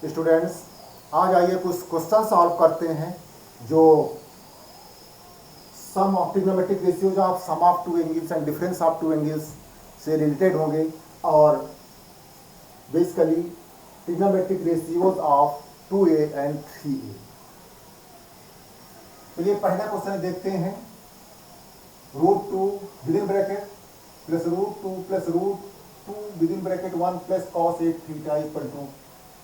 Students, आज आइए कुछ क्वेश्चन सॉल्व करते हैं जो sum of trigonometric ratios of sum of two angles and difference of two angles से रिलेटेड होंगे और basically trigonometric ratios of 2a and 3a। चलिए पहला क्वेश्चन देखते हैं। √2 within bracket plus √2 plus √2 within bracket 1 plus cos 8 theta equal to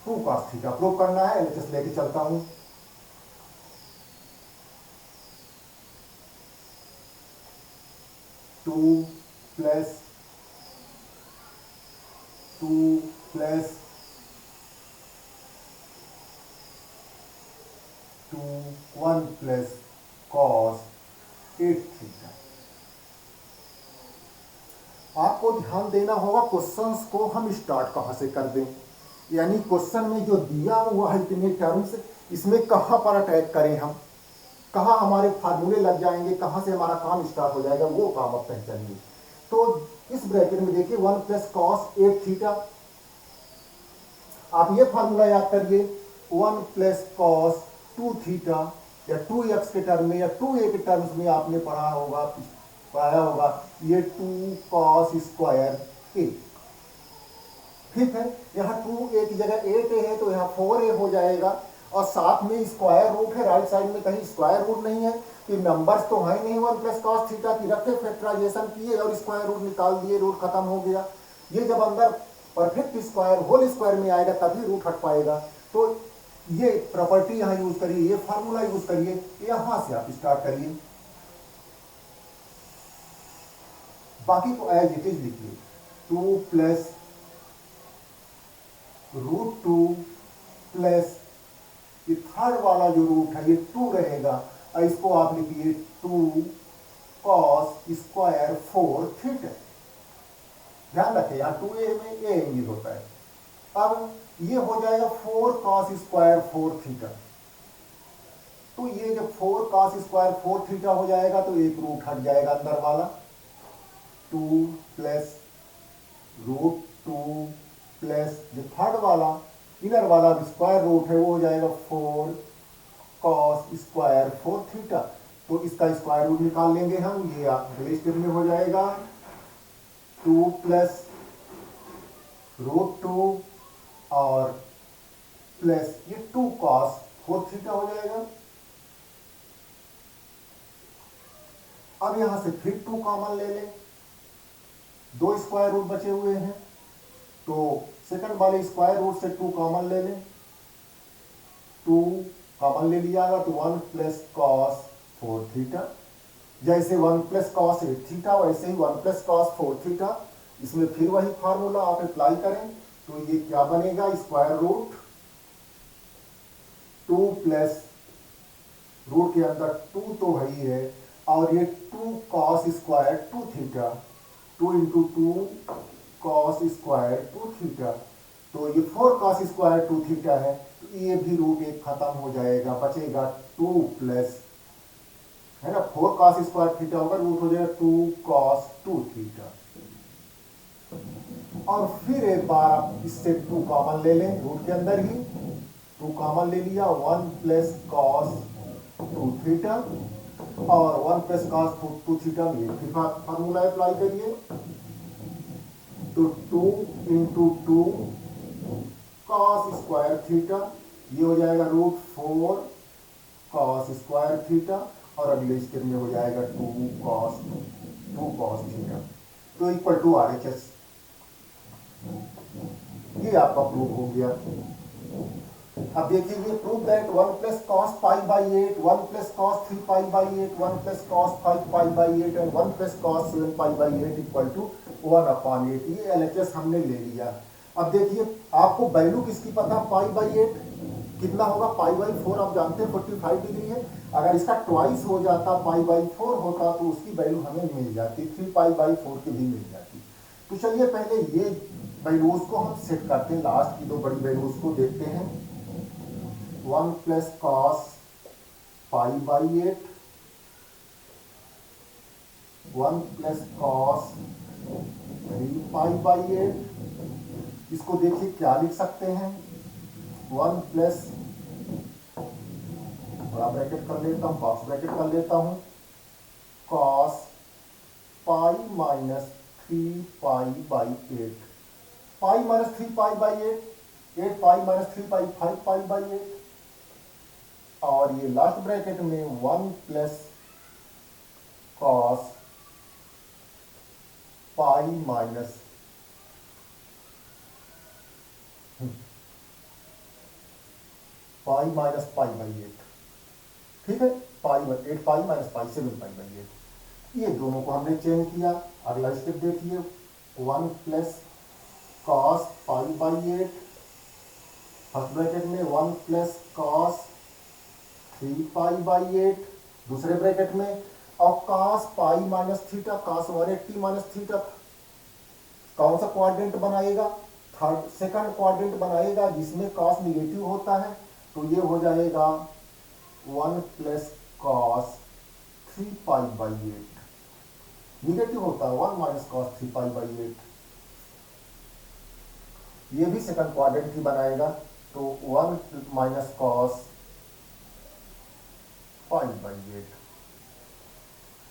2 cos theta prove करना है। LHS लेके चलता हूं। Two plus 1 plus cos 8 theta. आपको ध्यान देना होगा क्वेश्चंस को हम स्टार्ट कहां से कर दें, यानी क्वेश्चन में जो दिया हुआ है इतने टर्म्स, इसमें कहां पर अटैक करें, हम कहां हमारे फार्मूले लग जाएंगे, कहां से हमारा काम स्टार्ट हो जाएगा, वो काम आप पहचानिए। तो इस ब्रैकेट में देखिए 1 प्लस cos 8 थीटा। आप ये फार्मूला याद करिए, 1 प्लस cos 2 थीटा या 2x के टर्म में या 2a के टर्म्स में आपने पढ़ाया होगा ये 2 cos स्क्वायर a। ठीक है, यहाँ 2a की जगह 8a है तो यहाँ 4a हो जाएगा और साथ में स्क्वायर रूट है, राइट साइड में कहीं स्क्वायर रूट नहीं है कि नंबर्स तो है नहीं 1 प्लस cos थीटा की, रखे फैक्टराइजेशन किए और स्क्वायर रूट निकाल दिए, रूट खत्म हो गया। ये जब अंदर परफेक्ट स्क्वायर होल स्क्वायर में आएगा तभी रूट हट पाएगा। तो ये प्रॉपर्टी यहाँ यूज करिए, ये फार्मूला यूज करिए, यहां से आप स्टार्ट करिए, बाकी को एज इट इज लिखिए। 2 प्लस √2 प्लस ये थर्ड वाला जो रूट है ये 2 रहेगा और इसको आप लिखिए 2 cos स्क्वायर 4 थीटा। ध्यान रखें यहाँ 2a में a एंगल होता है। अब ये हो जाएगा 4 cos स्क्वायर 4 थीटा। तो ये जब 4 cos स्क्वायर 4 थीटा हो जाएगा तो एक रूट हट जाएगा अंदर वाला, 2 प्लस √2 प्लस जो थर्ड वाला इनर वाला स्क्वायर रूट है वो हो जाएगा 4 cos स्क्वायर 4 थीटा। तो इसका स्क्वायर रूट निकाल लेंगे हम, ये अगले स्टेप में हो जाएगा 2 प्लस √2 और प्लस ये 2 cos 4 थीटा हो जाएगा। अब यहां से फिर 2 कॉमन ले लें, 2 स्क्वायर रूट बचे हुए हैं तो सेकंड वाले स्क्वायर रूट से 2 कॉमन ले लें, 2 कॉमन ले लिया तो 1 प्लस cos 4 थीटा। जैसे 1 प्लस cos 8 थीटा वैसे ही 1 प्लस cos 4 थीटा। इसमें फिर वही फार्मूला आप अप्लाई करें तो ये क्या बनेगा, स्क्वायर रूट 2 प्लस रूट के अंदर 2 तो है ही है और ये 2 cos square 2 theta, 2 into 2 cos square 2 theta. तो ये 4 cos स्क्वायर 2 थीटा है तो ये भी रूट एक खत्म हो जाएगा, बचेगा 2 प्लस है ना 4 cos स्क्वायर थीटा होगा, रूट हो जाएगा 2 cos 2 थीटा। और फिर एक बार आप इससे 2 कॉमन ले लें, रूट के अंदर ही 2 कॉमन ले लिया, 1 प्लस cos 2 थीटा और 1 प्लस cos 2 थीटा में फिर फार्मूला अप्लाई करिए तो 2 इंटू 2 cos स्क्वायर थीटा, ये हो जाएगा √4 cos स्क्वायर थीटा और अगले स्टेप में हो जाएगा 2 cos थीटा। तो इक्वल टू RHS। ये आपका प्रूफ हो गया। अब देखिए ये proof that 1 plus cos π/8, 1 plus cos 3π/8, 1 plus cos 5π/8 and 1 plus cos 7π/8 equal to 1/8। ये LHS हमने ले लिया। अब देखिए आपको वैल्यू किसकी पता, π/8 कितना होगा, π/4 आप जानते हैं 45 डिग्री है। अगर इसका ट्वाइस हो जाता π/4 होता तो उसकी वैल्यू हमें मिल जाती, 3π/4 की भी मिल जाती। तो चलिए पहले ये वैल्यूज को हम सेट करते हैं, लास्ट की 2 बड़ी वैल्यूज को देखते हैं। 1 प्लस cos π/8, 1 प्लस cos 3π/8, इसको देखिए क्या लिख सकते हैं, वन प्लस, बड़ा ब्रैकेट कर लेता हूँ, बॉक्स ब्रैकेट कर लेता हूँ, कॉस पाई माइनस 3 पाई/8, पाई माइनस 3 पाई/8, 8 पाई माइनस 3 पाई 5 पाई/8, और ये लास्ट ब्रैकेट में 1 प्लस कॉस पाई माइनस पाई/8, ठीक है, पाई/8 पाई - 7 पाई/8। ये दोनों को हमने चेंज किया। अगला स्टेप देखिए, 1 प्लस कॉस पाई/8, फर्स्ट ब्रैकेट में 1 प्लस कॉस 3 पाई/8 दूसरे ब्रैकेट में, और cos pi minus theta, cos 180 minus theta कौन सा क्वाड्रेंट बनाएगा? सेकंड क्वाड्रेंट बनाएगा, जिसमें कॉस निगेटिव होता है। तो ये हो जाएगा 1 प्लस कॉस 3 पाई/8, निगेटिव होता है 1 माइनस कॉस 3 पाई/8, ये भी सेकंड क्वाड्रेंट ही बनाएगा। तो 1 माइनस कॉस पाई/8।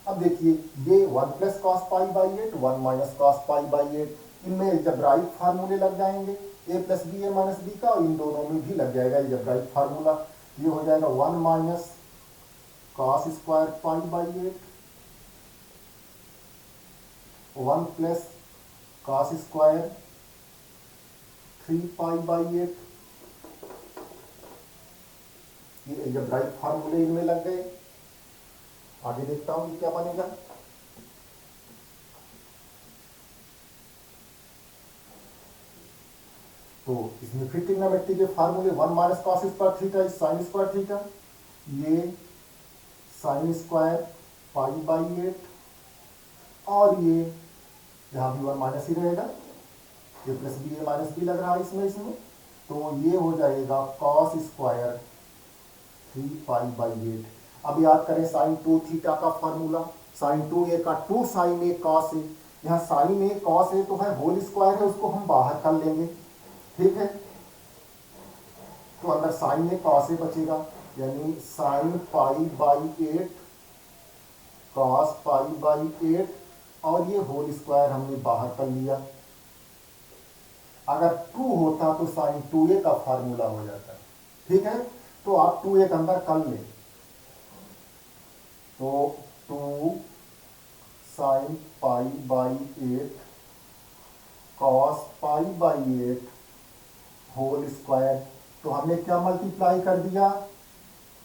अब देखिए, ये 1 प्लस कॉस पाई/8, 1 माइनस कॉस पाई/8, इनमें एल्जेब्राइक फार्मूले लग जाएंगे, ए plus B A minus B का, और इन दोनों में भी लग जाएगा एल्जेब्राइक फार्मूला। ये हो जाएगा 1 माइनस कॉस स्क्वायर पाई/8, 1 प्लस कॉस स्क्वायर 3 पाई/8। ये एल्जेब्राइक फार्मूले इनमें लग गए। आगे देखता हूं क्या बनेगा। तो इसमें फिर ट्रिग्नोमेट्री के फार्मूले, 1 minus cos square theta is sine square theta, ये साइन स्क्वायर पाई/8, और ये यहां भी 1 माइनस ही रहेगा, ए plus B A minus B लग रहा है इसमें। तो ये हो जाएगा कॉस स्क्वायर 3 पाई/8। अब याद करें साइन 2 थीटा का फार्मूला, साइन 2a का 2 साइन a कॉस a, यहाँ साइन a कॉस a तो है, होल स्क्वायर है, उसको हम बाहर कर लेंगे, ठीक है। तो अंदर साइन a कॉस a बचेगा, यानी साइन पाई/8 कॉस पाई/8, और ये होल स्क्वायर हमने बाहर कर लिया। अगर 2 होता तो साइन 2a का फार्मूला हो जाता, ठीक है। तो आप 2a के अंदर कर लें, तो 2 साइन पाई/8 कॉस पाई/8 होल स्क्वायर। तो हमने क्या मल्टीप्लाई कर दिया?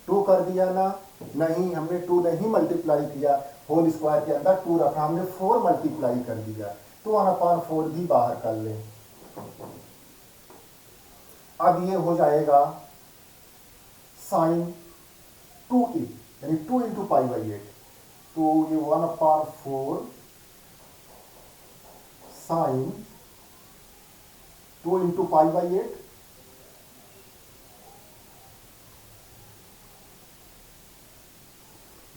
2 कर दिया ना? नहीं, हमने 2 नहीं मल्टीप्लाई किया, होल स्क्वायर के अंदर 2 रखा, हमने 4 मल्टीप्लाई कर दिया। तो 1/4 भी बाहर कर लें। अब ये हो जाएगा साइन 2a, यानी 2 इंटू पाई/8, तो ये 1/4 साइन 2 इंटू पाई/8,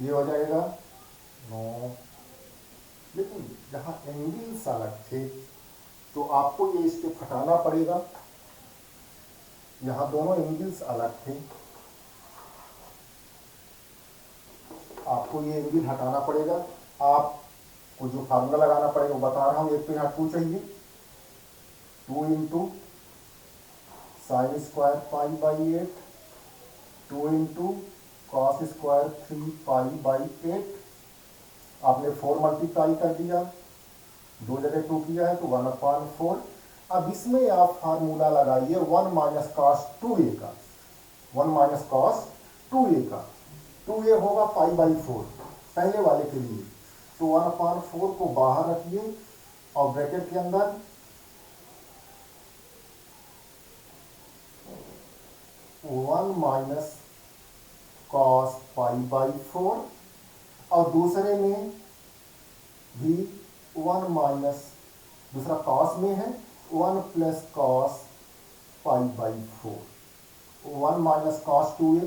ये हो जाएगा 9। लेकिन जहां एंगल्स अलग थे तो आपको ये स्टेप हटाना पड़ेगा, यहां दोनों एंगल्स अलग थे, आपको ये एंगल हटाना पड़ेगा। आपको जो फार्मूला लगाना पड़ेगा वो बता रहा हूं। एक तो यहाँ 2 चाहिए, 2 इंटू साइन स्क्वायर पाई/8, 2 इंटू कॉस स्क्वायर 3 पाई/8, आपने 4 मल्टीप्लाई कर दिया, 2 जगह 2 किया है तो 1/4। अब इसमें आप फार्मूला लगाइए 1 माइनस कॉस 2a का, 1 माइनस कॉस 2a का, 2a होगा पाई/4 पहले वाले के लिए। तो 1/4 को बाहर रखिए और ब्रैकेट के अंदर 1 माइनस कॉस पाई/4, और दूसरे में भी 1 माइनस, दूसरा कॉस में है, 1 प्लस कॉस पाई/4, 1 minus cos 2a,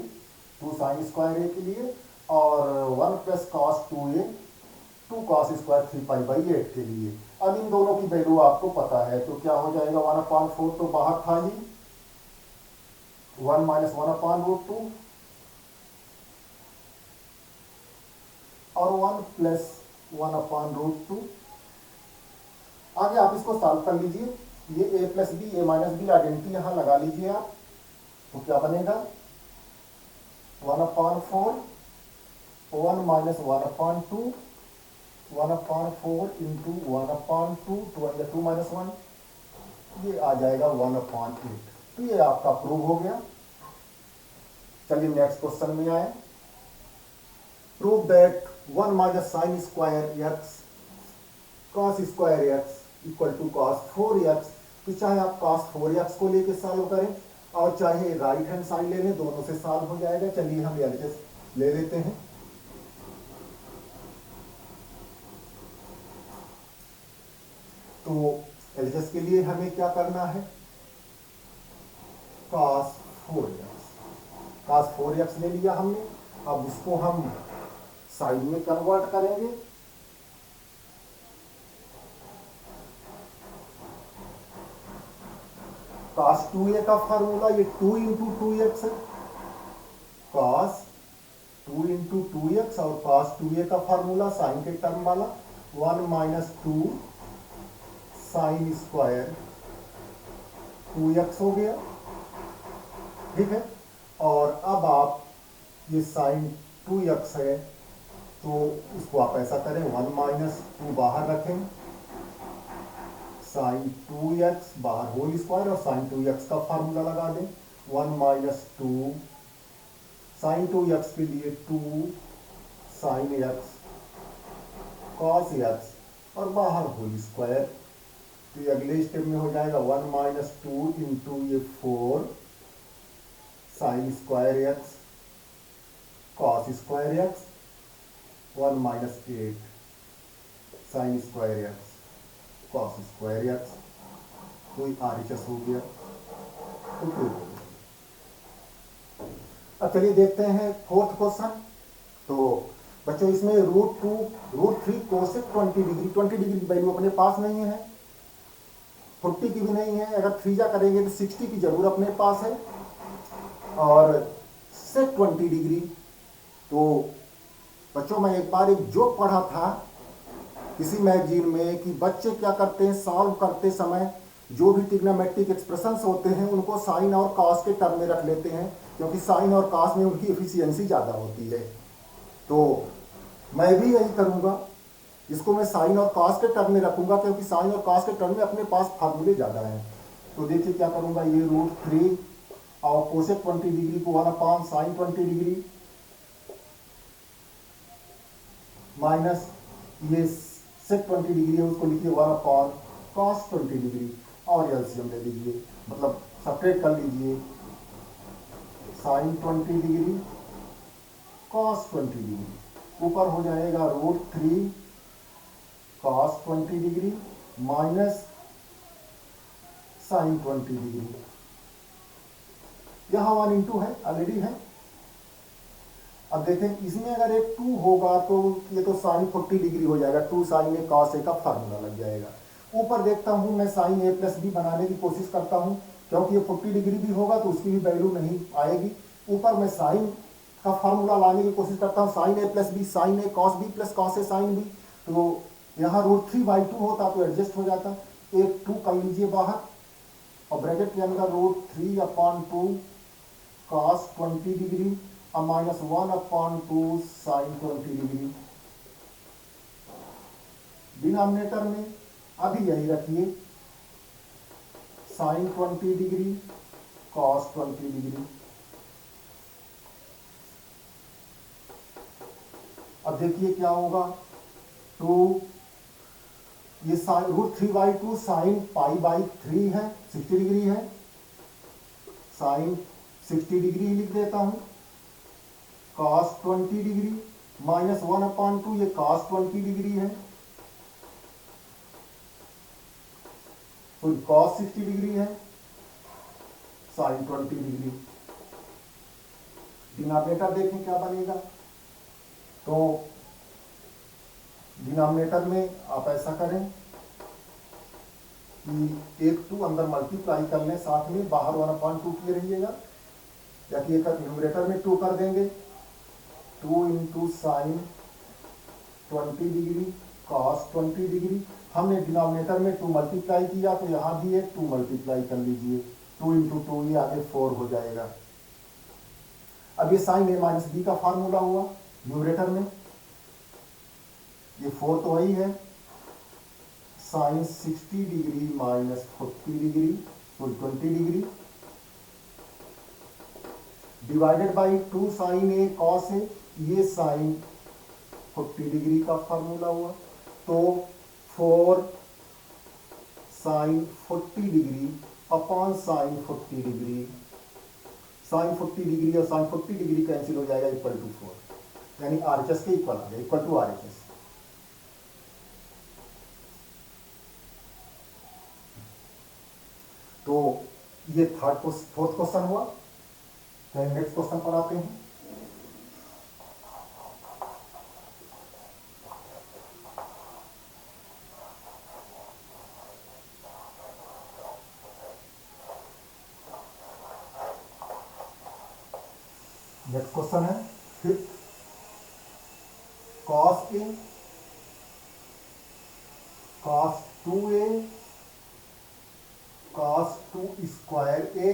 2 sine square a के लिए, और 1 plus cos 2a, 2 cos square 3 पाई/8 के लिए। अब इन दोनों की वैल्यू आपको पता है, तो क्या हो जाएगा 1/4 तो बाहर था ही, 1 माइनस 1/√2 और 1 प्लस 1/√2। आगे आप इसको सॉल्व कर लीजिए। ये a plus B A minus B identity यहां लगा लीजिए आप, तो क्या बनेगा 1/4 1 माइनस 1/2 1/4 इंटू 1/2 2 माइनस 1, ये आ जाएगा 1/8। तो ये आपका प्रूव हो गया। चलिए नेक्स्ट क्वेश्चन में आए। Prove that 1 minus sine square X cos square X equal to cos 4x। तो चाहे आप कॉस 4x को लेके सॉल्व करें और चाहे राइट हैंड साइड ले लें, दोनों से सॉल्व हो जाएगा। चलिए हम एलएचएस ले लेते हैं। तो एलएचएस के लिए हमें क्या करना है, cos 4x ले लिया हमने। अब इसको हम साइड में कन्वर्ट करेंगे। cos 2a का फार्मूला ये 2 इंटू 2x है, cos 2 इंटू 2x और cos 2a का फार्मूला साइन के टर्म वाला 1 माइनस 2 साइन स्क्वायर 2x हो गया, ठीक है। और अब आप ये साइन 2x है तो इसको आप ऐसा करें 1 माइनस 2 बाहर रखें, साइन 2x बाहर होल स्क्वायर और साइन 2x का फार्मूला लगा दें 1 माइनस 2 साइन 2x के लिए 2 साइन x कॉस x और बाहर होल स्क्वायर। तो ये अगले स्टेप में हो जाएगा 1 माइनस 2 इंटू ये 4 sine square x cos square x 1 minus 8 sine square x cos square x. कोई आरएचएस हो गया तो हो गया। अब चलिए देखते हैं फोर्थ क्वेश्चन। तो बच्चों इसमें √3 कोसेक 20 डिग्री वैल्यू अपने पास नहीं है, 40 की भी नहीं है। अगर 3 जा करेंगे तो 60 की जरूर अपने पास है। और सेक 20 डिग्री, तो बच्चों मैं एक बार एक जोक पढ़ा था किसी मैगजीन में कि बच्चे क्या करते हैं, सॉल्व करते समय जो भी ट्रिग्नोमेट्रिक एक्सप्रेशंस होते हैं उनको साइन और कॉस के टर्म में रख लेते हैं, क्योंकि साइन और कॉस में उनकी एफिशिएंसी ज़्यादा होती है। तो मैं भी यही करूँगा, इसको मैं साइन और कॉस के टर्म में रखूँगा, क्योंकि साइन और कॉस के टर्म में अपने पास फार्मूले ज़्यादा हैं। तो देखिए क्या करूँगा, ये √3 और कोसेक 20 डिग्री को 1 साइन 20 डिग्री माइनस ये सेक 20 डिग्री है उसको लिखिए 1 कॉस 20 डिग्री और एलसीएम ले लीजिए, मतलब सपरेट कर लीजिए। साइन 20 डिग्री कॉस 20 डिग्री ऊपर हो जाएगा √3 cos 20 degree minus sine 20 degree. यहां 1 इंटू है, ऑलरेडी है। अब देखें इसमें अगर एक 2 होगा तो ये तो साइन 40 डिग्री हो जाएगा, 2 साइन ए कॉस ए का फार्मूला लग जाएगा। ऊपर देखता हूं मैं साइन ए प्लस बी बनाने की कोशिश करता हूं, क्योंकि ये 40 डिग्री भी होगा तो उसकी भी वैल्यू नहीं आएगी। ऊपर मैं साइन का फार्मूला लाने की कोशिश करता हूं, sign A plus B sign A cos B plus cos A sine B. तो यहाँ √3/2 होता तो एडजस्ट हो जाता। एक 2 कर लीजिए बाहर और ब्रैकेट के अंदर √3/2 कॉस 20 डिग्री और माइनस 1/2 साइन 20 डिग्री। डिनोमिनेटर में अभी यही रखिए, साइन 20 डिग्री कॉस 20 डिग्री। अब देखिए क्या होगा, 2 ये साइन √3/2 साइन π/3 है, 60 डिग्री है, साइन 60 डिग्री ही लिख देता हूं। cos 20 डिग्री माइनस 1/2 ये cos 20 डिग्री है, तो cos 60 डिग्री है, sin 20 डिग्री। डिनोमिनेटर देखें क्या बनेगा। तो डिनोमिनेटर में आप ऐसा करें कि एक 2 अंदर मल्टीप्लाई कर लें, साथ में बाहर 1/2 किए रहिएगा। या कि एक न्यूमरेटर में 2 कर देंगे, 2 into sign 20 degree cos 20 degree. हमने डिनोमिनेटर में 2 मल्टीप्लाई किया तो यहाँ भी एक 2 मल्टीप्लाई कर लीजिए, 2 इंटू 2 ये आगे 4 हो जाएगा। अब ये साइन ए माइनस बी का फार्मूला हुआ न्यूमरेटर में, ये 4 तो वही है, साइन 60 डिग्री माइनस 40 डिग्री तो 20 degree divided by 2 sine A cos A, ये साइन 40 डिग्री का फार्मूला हुआ। तो 4 sine 40 degree upon sine 40 degree, sine 40 degree और साइन 40 डिग्री कैंसिल हो जाएगा, इक्वल टू 4, यानी आरएचएस के इक्वल आ गया, इक्वल टू आरएचएस। तो ये फोर्थ क्वेश्चन हुआ। नेक्स्ट क्वेश्चन पर आते हैं। नेक्स्ट क्वेश्चन है fifth, cos a cos 2a cos 2 square a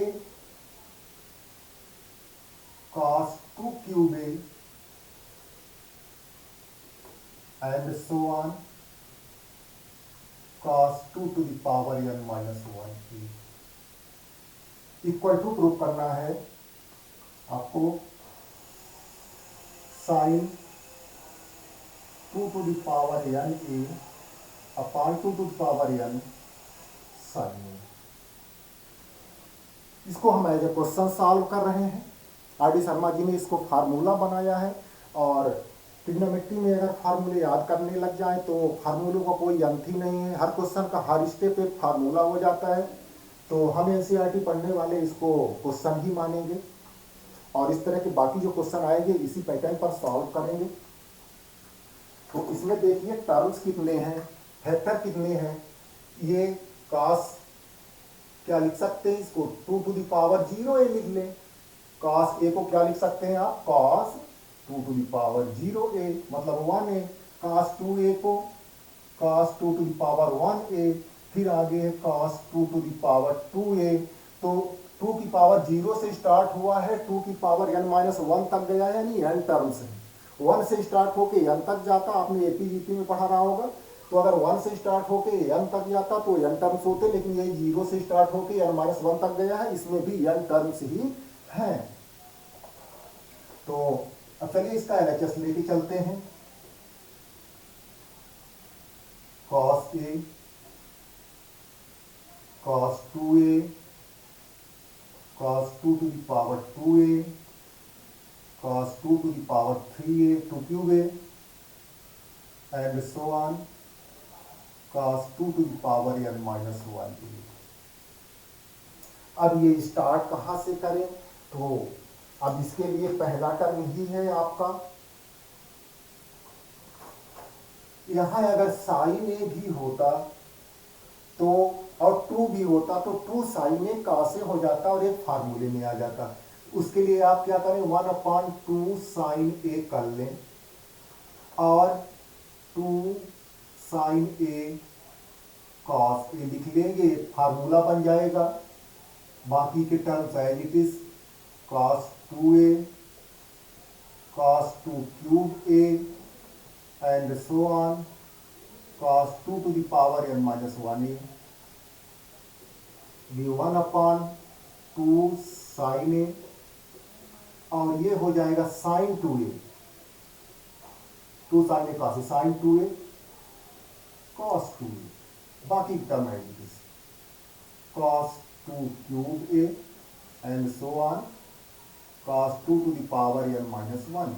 cos 2 cube A and so on cos 2 to the power n minus 1 equal to prove करना है आपको sine 2 to the power n a upon 2 to the power n sine a. इसको हम as a question solve कर रहे हैं। R D Sharma ji ने इसको फार्मूला बनाया है, और ट्रिग्नोमेट्री में अगर फार्मूले याद करने लग जाए तो फार्मूलों का कोई अंत ही नहीं है, हर क्वेश्चन का हर स्टेप एक फार्मूला हो जाता है। तो हम एनसीईआरटी पढ़ने वाले इसको क्वेश्चन ही मानेंगे, और इस तरह के बाकी जो क्वेश्चन आएंगे इसी पैटर्न पर सॉल्व करेंगे। तो इसमें देखिए टर्म्स कितने हैं, फैक्टर कितने हैं। ये कॉस क्या लिख सकते हैं, इसको 2 टू द पावर 0a लिख लें। कॉस ए को क्या लिख सकते हैं आप, cos 2 to the power 0a मतलब 1a। कॉस 2a को cos 2 to the power 1a, फिर आगे है cos 2 to the power 2a। तो 2 की पावर 0 से स्टार्ट हुआ है, 2 की पावर n माइनस 1 तक गया है, यानी n टर्म्स है। 1 से स्टार्ट होके n तक जाता, आपने एपीजीपी में पढ़ा रहा होगा। तो अगर 1 से स्टार्ट होके n तक जाता तो n टर्म्स होते, लेकिन ये 0 से स्टार्ट होके n माइनस 1 तक गया है, इसमें भी n टर्म्स ही हैं। तो अब चलिए इसका एलएचएस लेके चलते हैं। Cos a cos 2a cos 2 to the power 2a cos 2 to the power 3a 2 cube a and so on cos 2 to the power n minus 1a। अब ये स्टार्ट कहाँ से करें, तो अब इसके लिए पहला टर्म ही है आपका, यहाँ अगर साइन ए भी होता तो और 2 भी होता तो 2 साइन ए का से हो जाता और एक फार्मूले में आ जाता। उसके लिए आप क्या करें, 1/2 साइन ए कर लें और 2 साइन ए कॉस ए लिख लेंगे, फार्मूला बन जाएगा। बाकी के terms as it is cos 2a cos 2 cube A and so on cos 2 to the power n minus 1a भी 1/2 साइन ए, और ये हो जाएगा साइन 2a 2 साइन ए cos sine 2a cos 2a। बाकी टर्म है cos 2 cube a and so on cos 2 to the power n minus 1।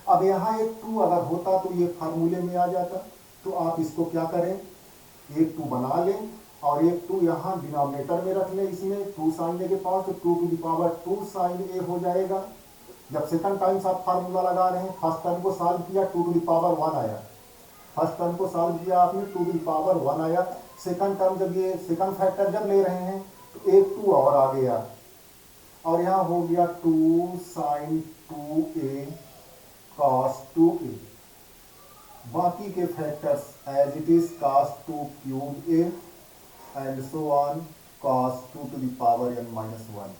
अब यहाँ एक 2 अगर होता तो ये फार्मूले में आ जाता। तो आप इसको क्या करें, एक 2 बना लें और एक 2 यहाँ डिनोमिनेटर में रख लें। इसमें 2 साइन ए के पास तो 2 टू द पावर 2 साइन ए हो जाएगा। जब सेकंड टाइम आप फार्मूला लगा रहे हैं, फर्स्ट टर्म को सॉल्व किया 2 टू द पावर 1 आया, फर्स्ट टर्म को सॉल्व किया आपने 2 टू द पावर 1 आया। सेकंड टर्म जब ये सेकंड फैक्टर जब ले रहे हैं तो एक 2 और आ गया। और यहाँ हो गया 2 sin 2a cos 2a। बाकी के factors as it is cos 2 cube a and so on cos 2 to the power n minus 1।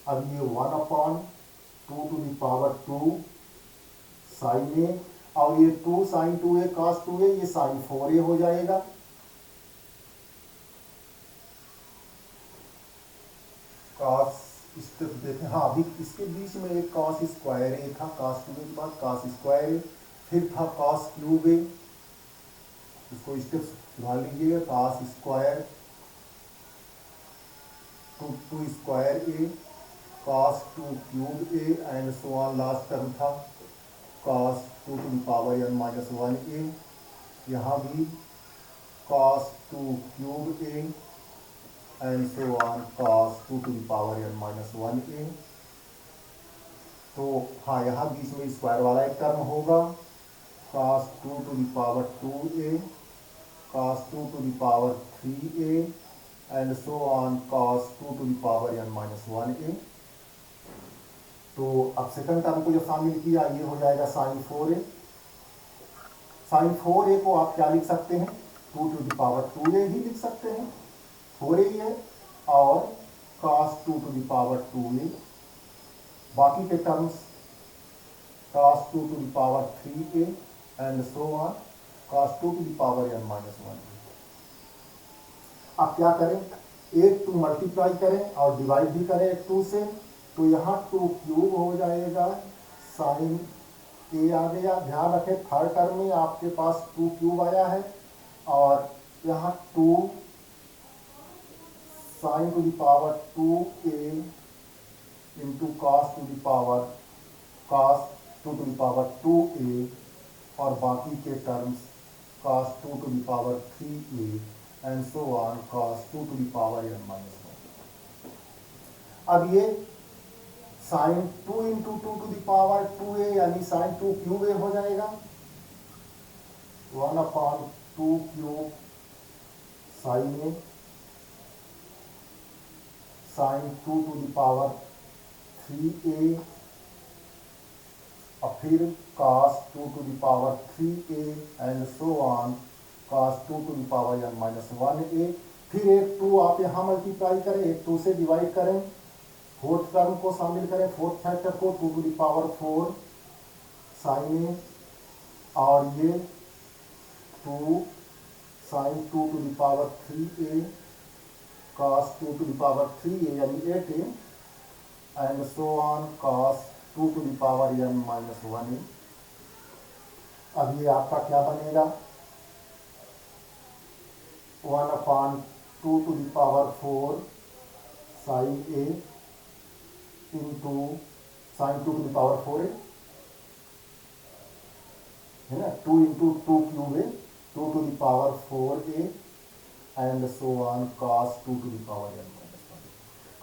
अब ये 1/2 to the power 2 sin a, और ये 2 sin 2a cos 2a ये sin 4a हो जाएगा। cos इसके देखें, हाँ अभी इसके बीच में एक cos स्क्वायर ए था, cos 2a के बाद cos स्क्वायर ए, फिर था cos क्यूब ए, इसको स्टेप सुधार लीजिएगा, cos square 2 square A cos 2 cube A and so on. Last term था cos 2 to the power n minus 1a। यहाँ भी cos 2 cube a and so on cos 2 to the power n minus 1a। तो हाँ यहाँ बीच में square वाला एक term होगा, cos 2 to the power 2a cos 2 to the power 3a and so on cos 2 to the power n minus 1a। तो अब second term को जो शामिल किया ये हो जाएगा sin 4a। sin 4a को आप क्या लिख सकते हैं, 2 to the power 2a ही लिख सकते हैं, 4a ही है, और cos 2 to the power 2a। बाकी के terms cos 2 to the power 3a and so on cos 2 to the power n minus 1a। अब क्या करें, एक 2 मल्टीप्लाई करें और डिवाइड भी करें एक 2 से, तो यहाँ 2 क्यूब हो जाएगा, साइन ए आ गया। ध्यान रखें थर्ड टर्म में आपके पास 2 क्यूब आया है, और यहाँ 2 sign to the power 2a into cos two the power cos 2 to the power 2a, और बाकी के terms cos 2 to the power 3a and so on cos 2 to the power n minus 1। अब ये sign 2 into 2 to the power 2a यानी sign 2 cube a हो जाएगा, 1/2 cube sine a sine 2 to the power 3a, और फिर cos 2 to the power 3a and so on cos 2 to the power n minus 1a। फिर एक 2 आप यहाँ multiply करें, एक 2 से डिवाइड करें, फोर्थ टर्म को शामिल करें, फोर्थ फैक्टर को 2 to the power 4 sin a, और ये 2 sin 2 to the power 3a cos 2 to the power 3a यानी 8a and so on cos 2 to the power n minus 1a। अब ये आपका क्या बनेगा, 1/2 to the power 4 sin a into sin 2 to the power 4a है ना, 2 into 2 cube a 2 to the power 4a and so on cos 2 to the power n minus 1।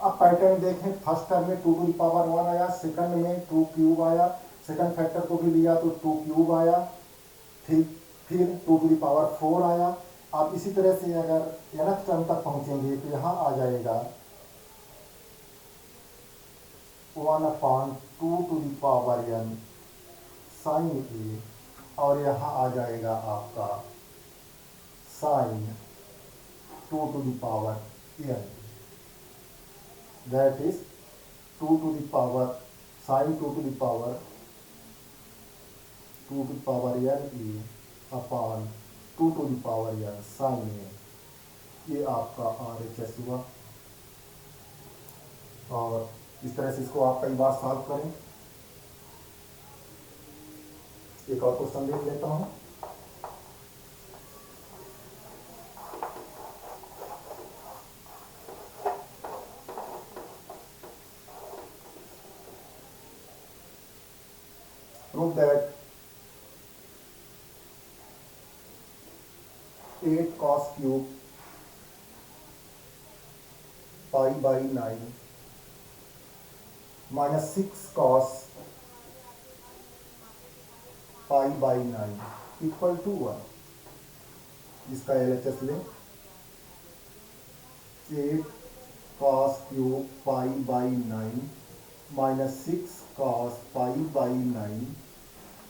अब pattern देखें, first term में 2 to the power 1 आया, second में 2 cube आया, second factor को भी लिया तो 2 क्यूब आया, फिर 2 to the power 4 आया। आप इसी तरह से अगर nth टर्म तक पहुंचेंगे तो यहाँ आ जाएगा 1/2 to the power n sin a, और यहाँ आ जाएगा आपका sin 2 to the power n, that is 2 to the power sin 2 to the power n a upon 2 to the power n sin a। ये आपका RHS हुआ, और इस तरह से इसको आप कई बार सॉल्व करें। एक और क्वेश्चन देख लेता हूं, prove that 8 cos cube pi by 9 minus 6 cos pi by 9 equal to 1। इसका LHS लें, 8 cos cube pi by 9 minus 6 cos pi by 9।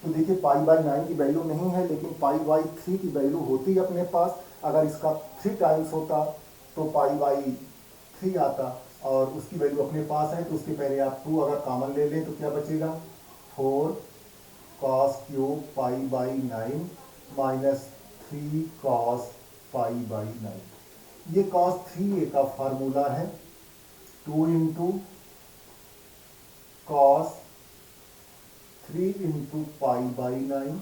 तो देखिए पाई बाई 9 की वैल्यू नहीं है, लेकिन पाई बाई 3 की वैल्यू होती है अपने पास। अगर इसका 3 टाइम्स होता तो पाई बाई 3 आता, और उसकी वैल्यू अपने पास है, तो उसके पहले आप 2 अगर कॉमन ले लें तो क्या बचेगा, 4 cos cube pi by 9 minus 3 cos pi by 9। ये कॉस 3a का फार्मूला है, 2 into cos 3 into pi by 9,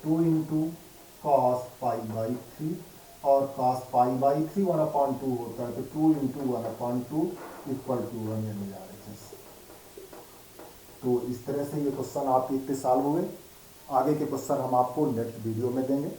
2 into cos pi by 3, और कॉस पाई बाई 3 1/2 होता है, तो 2 इंटू 1/2 इक्वल टू 1 यानी RHS। तो इस तरह से ये क्वेश्चन आपके इतने सॉल्व हुए। आगे के क्वेश्चन हम आपको नेक्स्ट वीडियो में देंगे।